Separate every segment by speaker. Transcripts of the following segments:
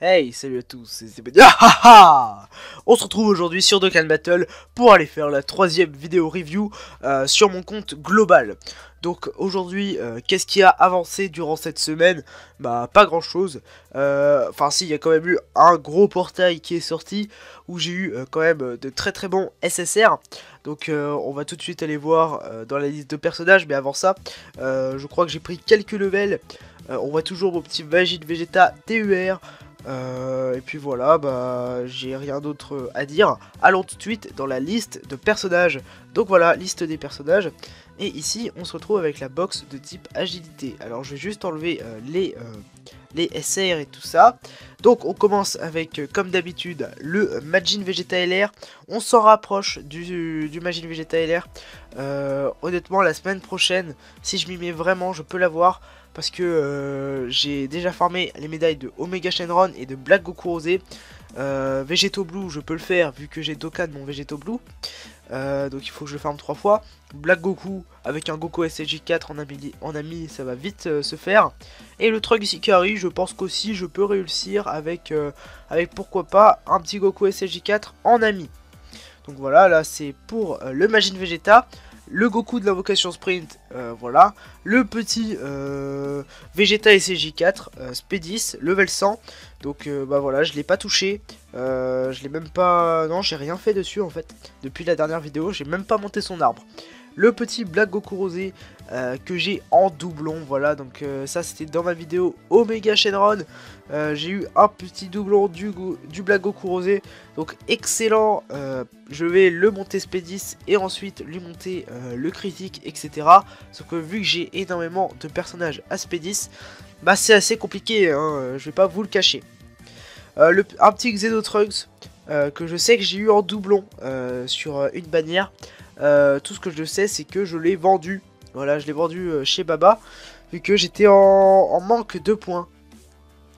Speaker 1: Hey, salut à tous, c'est Zébédia. On se retrouve aujourd'hui sur Dokkan Battle pour aller faire la troisième vidéo review sur mon compte global. Donc aujourd'hui, qu'est-ce qui a avancé durant cette semaine? Bah pas grand chose. Enfin si, il y a quand même eu un gros portail qui est sorti où j'ai eu quand même de très bons SSR. Donc on va tout de suite aller voir dans la liste de personnages. Mais avant ça, je crois que j'ai pris quelques levels. On voit toujours mon petit Vagine Vegeta TUR. Et puis voilà, bah j'ai rien d'autre à dire. Allons tout de suite dans la liste de personnages. Donc voilà, liste des personnages. Et ici, on se retrouve avec la box de type agilité. Alors je vais juste enlever les SR et tout ça. Donc on commence avec, comme d'habitude, le Majin Vegeta LR. On s'en rapproche du Majin Vegeta LR. Honnêtement, la semaine prochaine, si je m'y mets vraiment, je peux l'avoir. Parce que j'ai déjà farmé les médailles de Omega Shenron et de Black Goku Rosé. Végéto Blue, je peux le faire vu que j'ai Dokkan mon Végéto Blue. Donc il faut que je le farme 3 fois. Black Goku avec un Goku SSJ4 en ami, ça va vite se faire. Et le Trunks Ikari, je pense qu'aussi je peux réussir avec pourquoi pas un petit Goku SSJ4 en ami. Donc voilà, là c'est pour le Majin Vegeta. Le Goku de l'invocation sprint, voilà. Le petit Vegeta SSJ4, Spédis, level 100. Donc bah voilà, je l'ai pas touché. Je l'ai même pas... Non, j'ai rien fait dessus en fait. Depuis la dernière vidéo, j'ai même pas monté son arbre. Le petit Black Goku Rosé que j'ai en doublon, voilà. Donc ça c'était dans ma vidéo Omega Shenron. J'ai eu un petit doublon du Black Goku Rosé. Donc excellent. Je vais le monter Spédis et ensuite lui monter le critique, etc. Sauf que vu que j'ai énormément de personnages à Spédis, bah c'est assez compliqué, hein, je vais pas vous le cacher. Un petit Xenotrunks que je sais que j'ai eu en doublon sur une bannière. Tout ce que je sais, c'est que je l'ai vendu. Voilà, je l'ai vendu chez Baba, vu que j'étais en manque de points.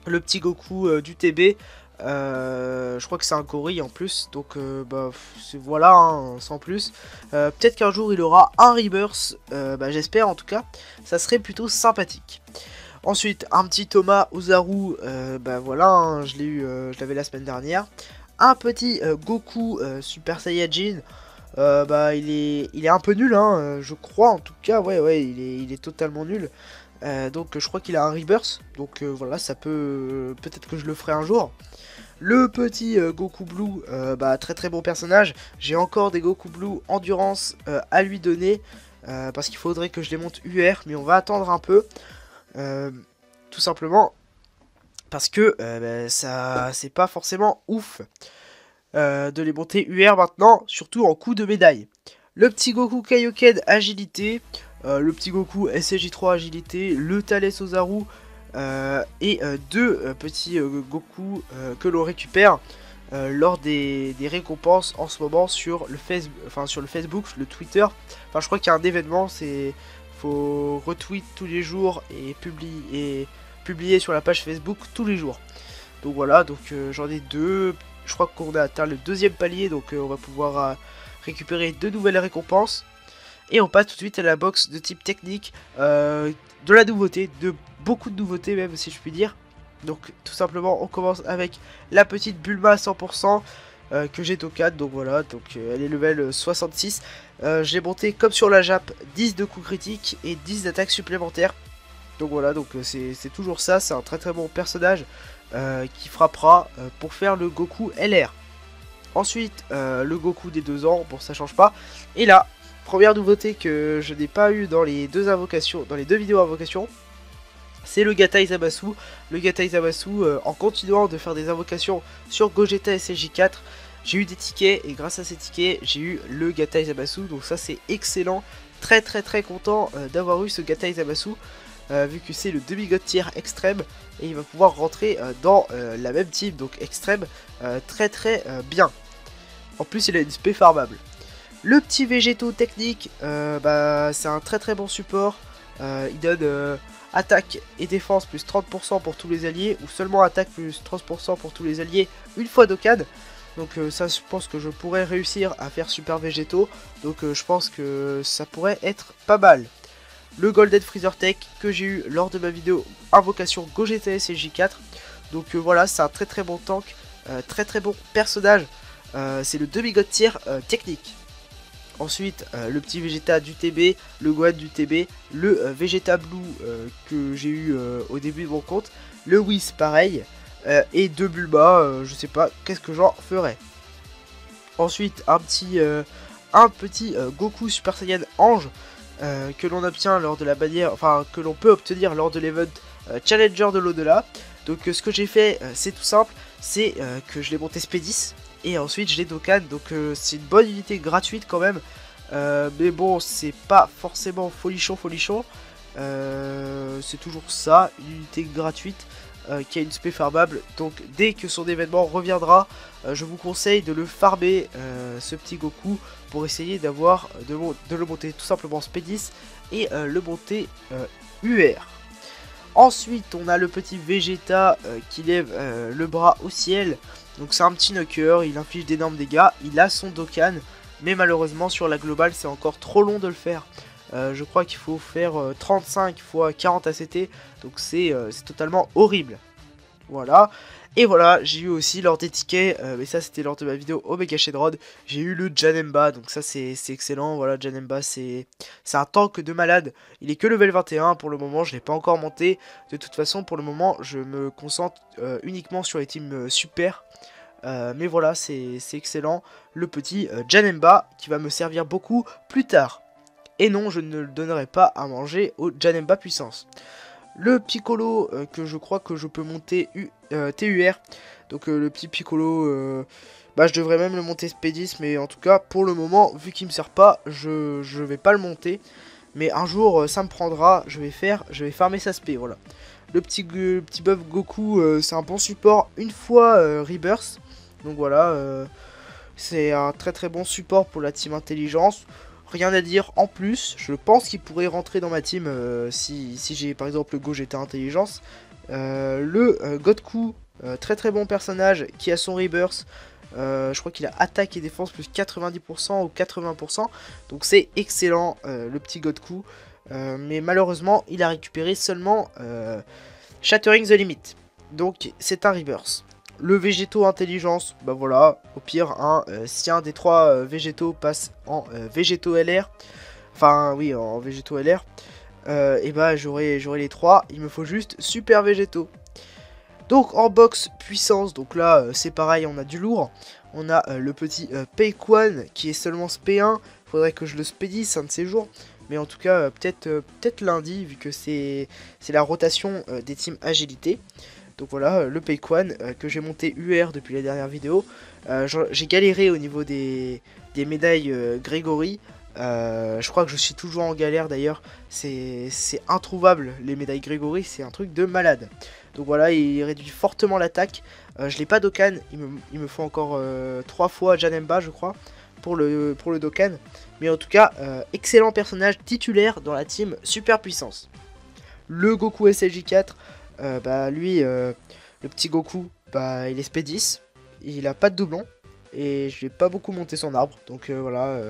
Speaker 1: Le petit Goku du TB, je crois que c'est un gorille en plus, donc bah voilà, hein, sans plus. Peut-être qu'un jour il aura un Rebirth, bah, j'espère en tout cas, ça serait plutôt sympathique. Ensuite, un petit Thomas Ozaru, bah voilà, hein, je l'ai eu, je l'avais la semaine dernière. Un petit Goku Super Saiyajin. Bah il est un peu nul, hein, je crois en tout cas, ouais il est totalement nul. Donc je crois qu'il a un Rebirth, donc voilà, ça peut-être que je le ferai un jour. Le petit Goku Blue, bah très bon personnage. J'ai encore des Goku Blue Endurance à lui donner, parce qu'il faudrait que je les monte UR, mais on va attendre un peu, tout simplement parce que bah, ça c'est pas forcément ouf. De les monter UR maintenant, surtout en coup de médaille. Le petit Goku Kaioken agilité, le petit Goku SSJ3 agilité, le Thales Ozaru et deux petits Goku que l'on récupère lors des récompenses en ce moment sur le Facebook, le Twitter. Enfin, je crois qu'il y a un événement, c'est faut retweet tous les jours et publier sur la page Facebook tous les jours. Donc voilà, donc j'en ai deux. Je crois qu'on a atteint le deuxième palier, donc on va pouvoir récupérer deux nouvelles récompenses. Et on passe tout de suite à la box de type technique, de la nouveauté, de beaucoup de nouveautés même si je puis dire. Donc tout simplement on commence avec la petite Bulma 100% que j'ai Dokkan, donc voilà, donc elle est level 66. J'ai monté comme sur la Jap 10 de coups critiques et 10 d'attaques supplémentaires. Donc voilà, donc c'est toujours ça, c'est un très bon personnage qui frappera pour faire le Goku LR. Ensuite, le Goku des 2 ans, bon ça change pas. Et là, première nouveauté que je n'ai pas eu dans les deux invocations, dans les deux vidéos invocations, c'est le Gatai Zamasu. Le Gatai Zamasu, en continuant de faire des invocations sur Gogeta SSJ4, j'ai eu des tickets et grâce à ces tickets, j'ai eu le Gatai Zamasu. Donc ça c'est excellent, très content d'avoir eu ce Gatai Zamasu. Vu que c'est le demi-god tier extrême et il va pouvoir rentrer dans la même team, donc extrême, très bien. En plus il a une spé farmable. Le petit végéto technique, bah, c'est un très bon support. Il donne attaque et défense plus 30% pour tous les alliés, ou seulement attaque plus 30% pour tous les alliés une fois Dokkan. Donc ça je pense que je pourrais réussir à faire super végéto, donc je pense que ça pourrait être pas mal. Le Golden Freezer Tech que j'ai eu lors de ma vidéo Invocation Gogeta SSJ4. Donc voilà, c'est un très très bon tank, très très bon personnage. C'est le demi-god tier technique. Ensuite, le petit Vegeta du TB, le Gohan du TB, le Vegeta Blue que j'ai eu au début de mon compte, le Whis pareil, et deux Bulma, je sais pas qu'est-ce que j'en ferais. Ensuite, un petit Goku Super Saiyan Ange que l'on obtient lors de la bannière, enfin que l'on peut obtenir lors de l'event Challenger de l'au-delà. Donc ce que j'ai fait, c'est tout simple, c'est que je l'ai monté SP10 et ensuite je l'ai Dokkan, donc c'est une bonne unité gratuite quand même. Mais bon, c'est pas forcément folichon. C'est toujours ça, une unité gratuite qui a une spé farmable. Donc dès que son événement reviendra, je vous conseille de le farmer, ce petit Goku, pour essayer d'avoir de le monter tout simplement spé 10 et le monter UR. Ensuite, on a le petit Vegeta qui lève le bras au ciel. Donc c'est un petit knocker, il inflige d'énormes dégâts, il a son Dokkan. Mais malheureusement sur la globale c'est encore trop long de le faire. Je crois qu'il faut faire 35 x 40 ACT. Donc c'est totalement horrible. Voilà. Et voilà, j'ai eu aussi lors des tickets, mais ça c'était lors de ma vidéo Omega Shenron, j'ai eu le Janemba, donc ça c'est excellent. Voilà, Janemba c'est un tank de malade. Il est que level 21 pour le moment, je l'ai pas encore monté. De toute façon pour le moment je me concentre uniquement sur les teams super. Mais voilà, c'est excellent. Le petit Janemba qui va me servir beaucoup plus tard. Et non, je ne le donnerai pas à manger au Janemba puissance. Le Piccolo que je crois que je peux monter TUR. Donc le petit Piccolo, bah je devrais même le monter SP10. Mais en tout cas pour le moment, vu qu'il me sert pas, je vais pas le monter. Mais un jour ça me prendra, je vais farmer sa spé, voilà. Le petit buff Goku, c'est un bon support une fois Rebirth. Donc voilà, c'est un très très bon support pour la team intelligence. Rien à dire en plus, je pense qu'il pourrait rentrer dans ma team si j'ai par exemple le Gogeta intelligence. Le Godku, très très bon personnage qui a son Rebirth. Je crois qu'il a attaque et défense plus 90% ou 80%. Donc c'est excellent le petit Godku. Mais malheureusement il a récupéré seulement Shattering the Limit. Donc c'est un Rebirth. Le végétaux intelligence, bah voilà, au pire, si un des trois végétaux passe en végétaux LR, enfin oui, en végétaux LR, et bah j'aurai les trois, il me faut juste super végétaux. Donc en box puissance, donc là c'est pareil, on a du lourd, on a le petit Peikwan qui est seulement SP1, faudrait que je le SP10 un de ces jours. Mais en tout cas, peut-être lundi, vu que c'est la rotation des teams agilité. Donc voilà, le Peikwan que j'ai monté UR depuis la dernière vidéo. J'ai galéré au niveau des médailles Grégory. Je crois que je suis toujours en galère d'ailleurs. C'est introuvable les médailles Grégory, c'est un truc de malade. Donc voilà, il réduit fortement l'attaque. Je l'ai pas Dokkan, il me faut encore 3 fois Janemba je crois pour le Dokkan. Mais en tout cas, excellent personnage titulaire dans la team super puissance. Le Goku SLJ4. Bah lui, le petit Goku, bah il est SP10, il a pas de doublon, et je vais pas beaucoup monter son arbre, donc voilà,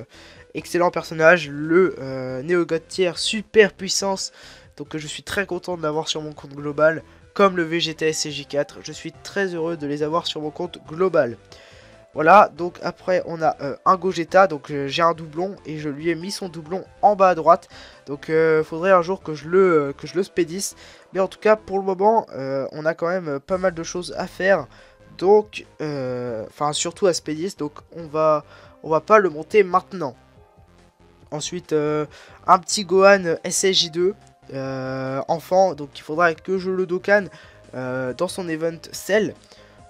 Speaker 1: excellent personnage, le Neo God Tier super puissance, donc je suis très content de l'avoir sur mon compte global, comme le Vegeta SCJ4, je suis très heureux de les avoir sur mon compte global. Voilà, donc après on a un Gogeta, donc j'ai un doublon et je lui ai mis son doublon en bas à droite. Donc faudrait un jour que je le spé10. Mais en tout cas pour le moment on a quand même pas mal de choses à faire. Donc, enfin surtout à spé10, donc on va pas le monter maintenant. Ensuite un petit Gohan SSJ2 enfant, donc il faudra que je le Dokkan dans son event Cell.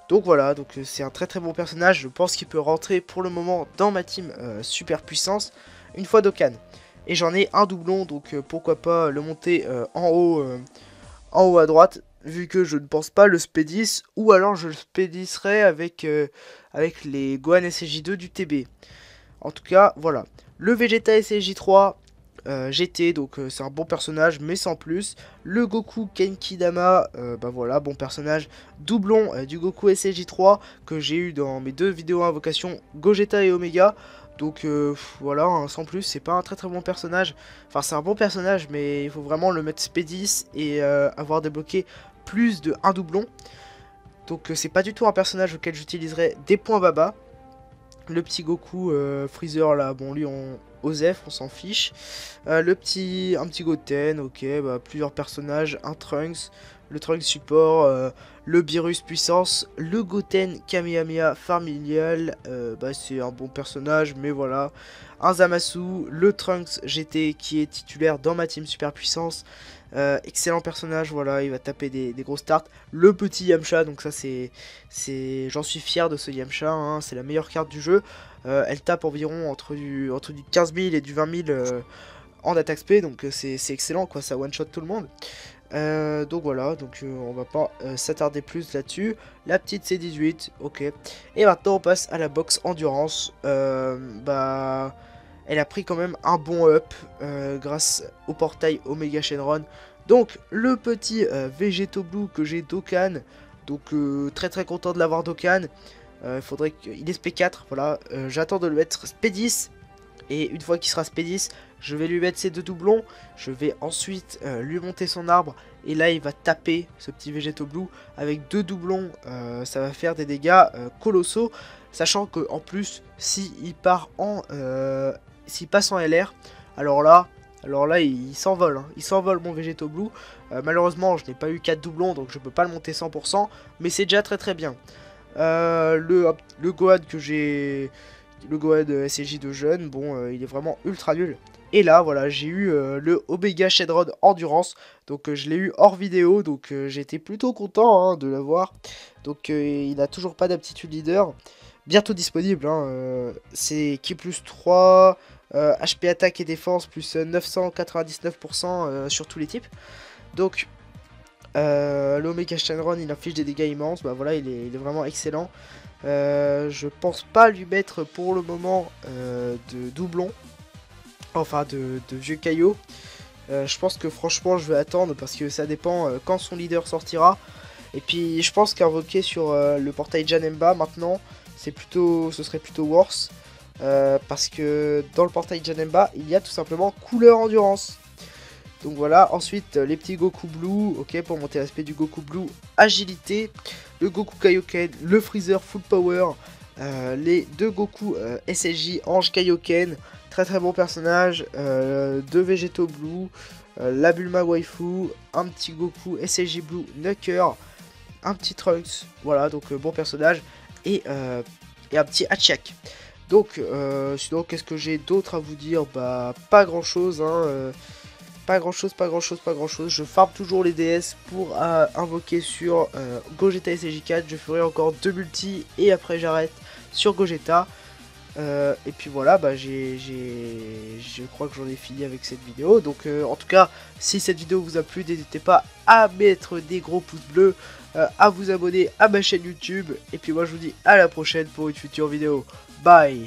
Speaker 1: Donc voilà, donc c'est un très très bon personnage, je pense qu'il peut rentrer pour le moment dans ma team super puissance une fois Dokkan. Et j'en ai un doublon, donc pourquoi pas le monter en haut à droite, vu que je ne pense pas le spé10, ou alors je le spé10serai avec les Gohan SSJ2 du TB. En tout cas, voilà. Le Vegeta SSJ3, GT, donc c'est un bon personnage mais sans plus. Le Goku Genkidama, bah voilà, bon personnage. Doublon du Goku SSJ3 que j'ai eu dans mes deux vidéos invocation Gogeta et Omega. Donc voilà, hein, sans plus, c'est pas un très très bon personnage. Enfin c'est un bon personnage mais il faut vraiment le mettre SP10 et avoir débloqué plus de un doublon. Donc c'est pas du tout un personnage auquel j'utiliserai des points baba. Le petit Goku Freezer là, bon lui on Osef, on s'en fiche. Un petit Goten, ok, bah, plusieurs personnages, un Trunks, le Trunks support, le Beerus puissance, le Goten Kamehameha familial, bah, c'est un bon personnage, mais voilà. Un Zamasu, le Trunks GT qui est titulaire dans ma team super puissance. Excellent personnage, voilà, il va taper des gros starts. Le petit Yamcha, donc ça j'en suis fier de ce Yamcha, hein, c'est la meilleure carte du jeu. Elle tape environ entre du 15 000 et du 20 000 en attaque spé, donc c'est excellent quoi, ça one shot tout le monde. Donc voilà, donc on va pas s'attarder plus là-dessus. La petite C18, ok. Et maintenant on passe à la box endurance. Bah, elle a pris quand même un bon up grâce au portail Omega Shenron. Donc le petit Végéto Blue que j'ai Dokkan. Donc très content de l'avoir Dokkan. Il faudrait qu'il est SP4, voilà. J'attends de le mettre SP10. Et une fois qu'il sera SP10, je vais lui mettre ses 2 doublons. Je vais ensuite lui monter son arbre. Et là, il va taper ce petit Végéto Blue avec 2 doublons. Ça va faire des dégâts colossaux. Sachant que en plus, s'il part en... s'il passe en LR, alors là il s'envole. Hein. Il s'envole mon Végéto Blue. Malheureusement, je n'ai pas eu 4 doublons, donc je peux pas le monter 100%. Mais c'est déjà très bien. Le Gohan que j'ai... Le Gohan SJ de jeune, bon, il est vraiment ultra nul. Et là, voilà, j'ai eu le Omega Shenron Endurance. Donc, je l'ai eu hors vidéo. Donc, j'étais plutôt content hein, de l'avoir. Donc, il n'a toujours pas d'aptitude leader. Bientôt disponible. Hein, c'est qui plus 3, HP attaque et défense, plus 999% sur tous les types. Donc, l'Omega Shenron, il affiche des dégâts immenses. Bah voilà, il est vraiment excellent. Je pense pas lui mettre pour le moment de doublon, enfin de vieux caillots. Je pense que franchement je vais attendre parce que ça dépend quand son leader sortira. Et puis je pense qu'invoquer sur le portail Janemba maintenant, ce serait plutôt worse. Parce que dans le portail Janemba, il y a tout simplement couleur endurance. Donc voilà, ensuite les petits Goku Blue, ok, pour monter l'aspect du Goku Blue, agilité, le Goku Kaioken, le Freezer Full Power, les 2 Goku SSJ Ange Kaioken, très bon personnage, 2 Végéto Blue, la Bulma Waifu, un petit Goku SSJ Blue Nucker, un petit Trunks, voilà, donc bon personnage, et un petit Hachiak. Donc, sinon, qu'est-ce que j'ai d'autre à vous dire? Bah, pas grand chose, hein. Pas grand chose. Je farm toujours les DS pour invoquer sur Gogeta SJ4. Je ferai encore 2 multi et après j'arrête sur Gogeta. Et puis voilà, bah je crois que j'en ai fini avec cette vidéo. Donc en tout cas, si cette vidéo vous a plu, n'hésitez pas à mettre des gros pouces bleus, à vous abonner à ma chaîne YouTube. Et puis moi je vous dis à la prochaine pour une future vidéo. Bye!